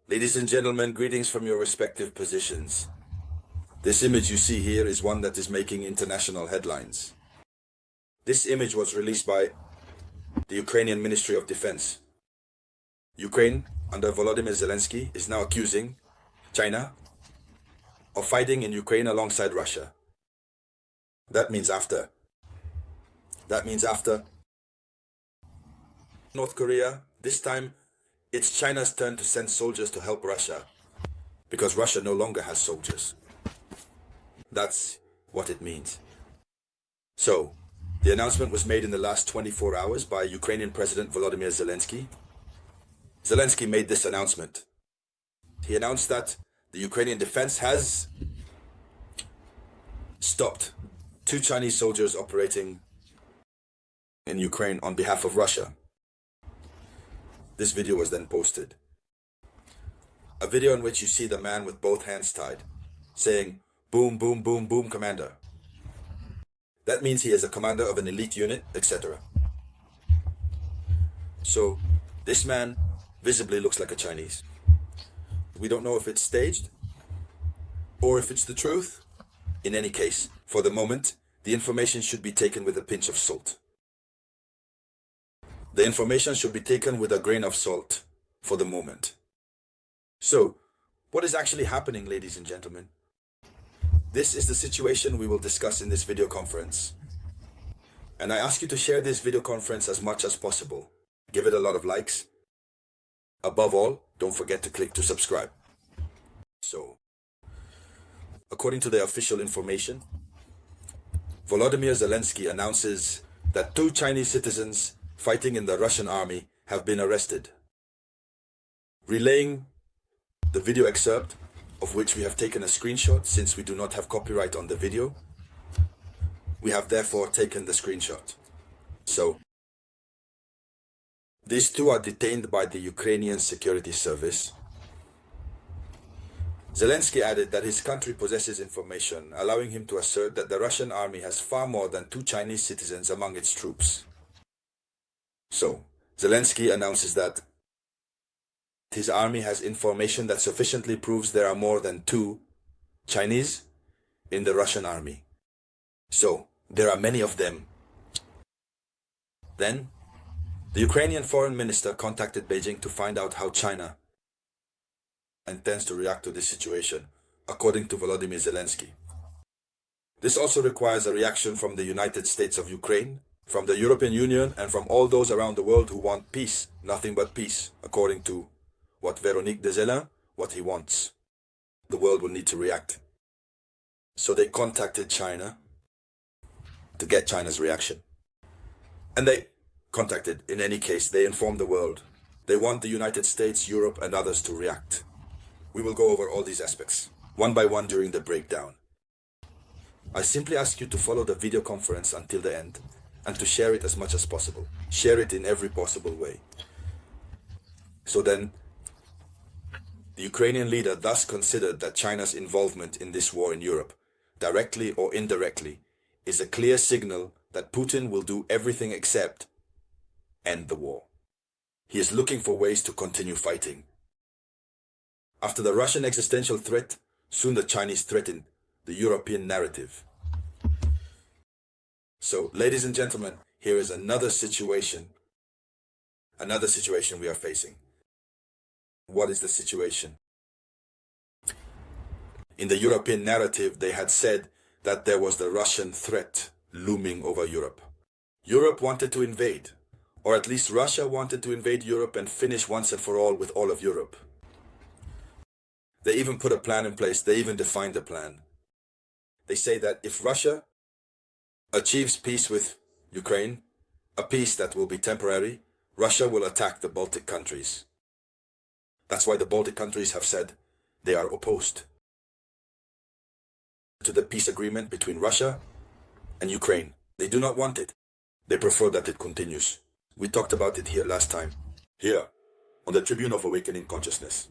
Ladies and gentlemen, greetings from your respective positions. This image you see here is one that is making international headlines. This image was released by the Ukrainian Ministry of Defense. Ukraine, under Volodymyr Zelensky, is now accusing China of fighting in Ukraine alongside Russia. That means after North Korea, this time it's China's turn to send soldiers to help Russia, because Russia no longer has soldiers. That's what it means. So, the announcement was made in the last 24 hours by Ukrainian President Volodymyr Zelensky. Zelensky made this announcement. He announced that the Ukrainian defense has stopped 2 Chinese soldiers operating in Ukraine on behalf of Russia. This video was then posted. A video in which you see the man with both hands tied, saying, "Boom, boom, boom, boom, commander." That means he is a commander of an elite unit, etc. So, this man visibly looks like a Chinese. We don't know if it's staged or if it's the truth. In any case, for the moment, the information should be taken with a pinch of salt. The information should be taken with a grain of salt for the moment. So, what is actually happening, ladies and gentlemen? This is the situation we will discuss in this video conference. And I ask you to share this video conference as much as possible. Give it a lot of likes. Above all, don't forget to click to subscribe. So, according to the official information, Volodymyr Zelensky announces that 2 Chinese citizens fighting in the Russian army have been arrested. Relaying the video excerpt, of which we have taken a screenshot since we do not have copyright on the video, we have therefore taken the screenshot. So, these 2 are detained by the Ukrainian Security Service. Zelensky added that his country possesses information allowing him to assert that the Russian army has far more than 2 Chinese citizens among its troops. So, Zelensky announces that his army has information that sufficiently proves there are more than 2 Chinese in the Russian army. So, there are many of them. Then, the Ukrainian foreign minister contacted Beijing to find out how China intends to react to this situation, according to Volodymyr Zelensky. This also requires a reaction from the United States of Ukraine, from the European Union, and from all those around the world who want peace, nothing but peace, according to what Véronique de Zelin, what he wants. The world will need to react. So they contacted China to get China's reaction. And they contacted, in any case, they informed the world. They want the United States, Europe, and others to react. We will go over all these aspects, one by one during the breakdown. I simply ask you to follow the video conference until the end, and to share it as much as possible. Share it in every possible way. So then, the Ukrainian leader thus considered that China's involvement in this war in Europe, directly or indirectly, is a clear signal that Putin will do everything except end the war. He is looking for ways to continue fighting. After the Russian existential threat, soon the Chinese threatened the European narrative. So, ladies and gentlemen, here is another situation we are facing. What is the situation? In the European narrative, they had said that there was the Russian threat looming over Europe. Europe wanted to invade, or at least Russia wanted to invade Europe and finish once and for all with all of Europe. They even put a plan in place, they even defined a plan. They say that if Russia achieves peace with Ukraine, a peace that will be temporary, Russia will attack the Baltic countries. That's why the Baltic countries have said they are opposed to the peace agreement between Russia and Ukraine. They do not want it. They prefer that it continues. We talked about it here last time. Here, on the Tribune of Awakening Consciousness.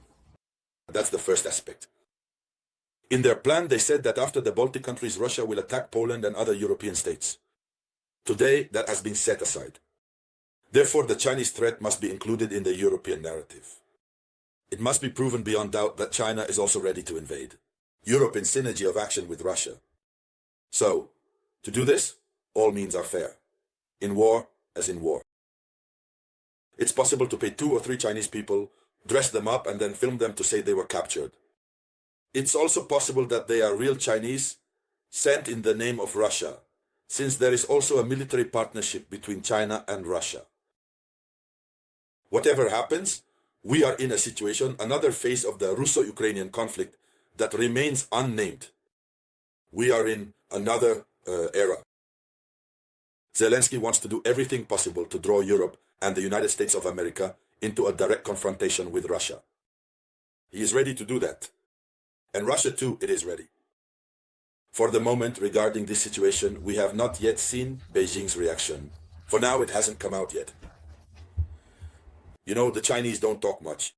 That's the first aspect. In their plan, they said that after the Baltic countries, Russia will attack Poland and other European states. Today, that has been set aside. Therefore, the Chinese threat must be included in the European narrative. It must be proven beyond doubt that China is also ready to invade Europe in synergy of action with Russia. So, to do this, all means are fair. In war as in war. It's possible to pay 2 or 3 Chinese people, dress them up and then film them to say they were captured. It's also possible that they are real Chinese, sent in the name of Russia, since there is also a military partnership between China and Russia. Whatever happens, we are in a situation, another phase of the Russo-Ukrainian conflict that remains unnamed. We are in another era. Zelensky wants to do everything possible to draw Europe and the United States of America into a direct confrontation with Russia. He is ready to do that. And Russia too, it is ready. For the moment, regarding this situation, we have not yet seen Beijing's reaction. For now, it hasn't come out yet. You know, the Chinese don't talk much.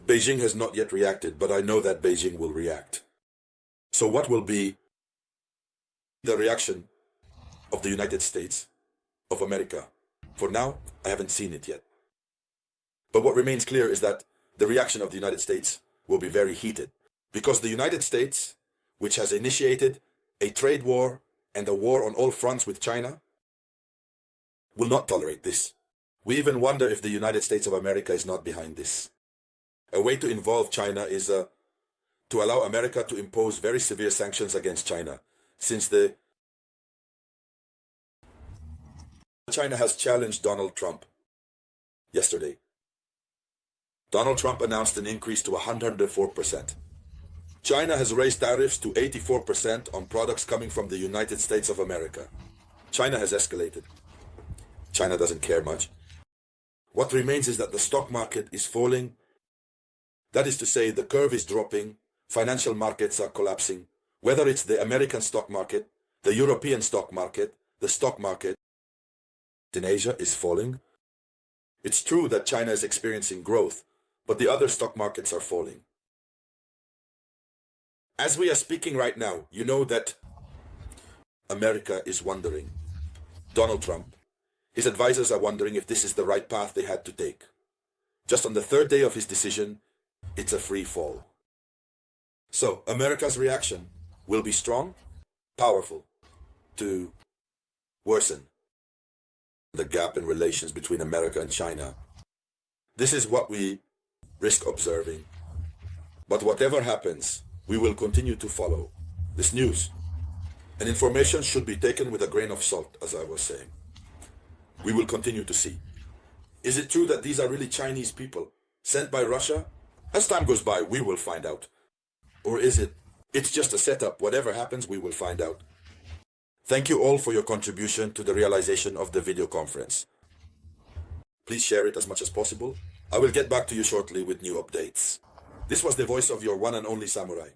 Beijing has not yet reacted, but I know that Beijing will react. So what will be the reaction of the United States of America? For now, I haven't seen it yet. But what remains clear is that the reaction of the United States will be very heated, because the United States, which has initiated a trade war and a war on all fronts with China, will not tolerate this. We even wonder if the United States of America is not behind this. A way to involve China is to allow America to impose very severe sanctions against China, since China has challenged Donald Trump yesterday. Donald Trump announced an increase to 104%. China has raised tariffs to 84% on products coming from the United States of America. China has escalated. China doesn't care much. What remains is that the stock market is falling. That is to say, the curve is dropping, financial markets are collapsing. Whether it's the American stock market, the European stock market, the stock market in Asia is falling. It's true that China is experiencing growth, but the other stock markets are falling. As we are speaking right now, you know that America is wondering. Donald Trump, his advisors are wondering if this is the right path they had to take. Just on the 3rd day of his decision, it's a free fall. So, America's reaction will be strong, powerful, to worsen the gap in relations between America and China. This is what we risk observing. But whatever happens, we will continue to follow this news. And information should be taken with a grain of salt, as I was saying. We will continue to see. Is it true that these are really Chinese people sent by Russia? As time goes by, we will find out. Or is it's just a setup? Whatever happens, we will find out. Thank you all for your contribution to the realization of the video conference. Please share it as much as possible. I will get back to you shortly with new updates. This was the voice of your one and only samurai.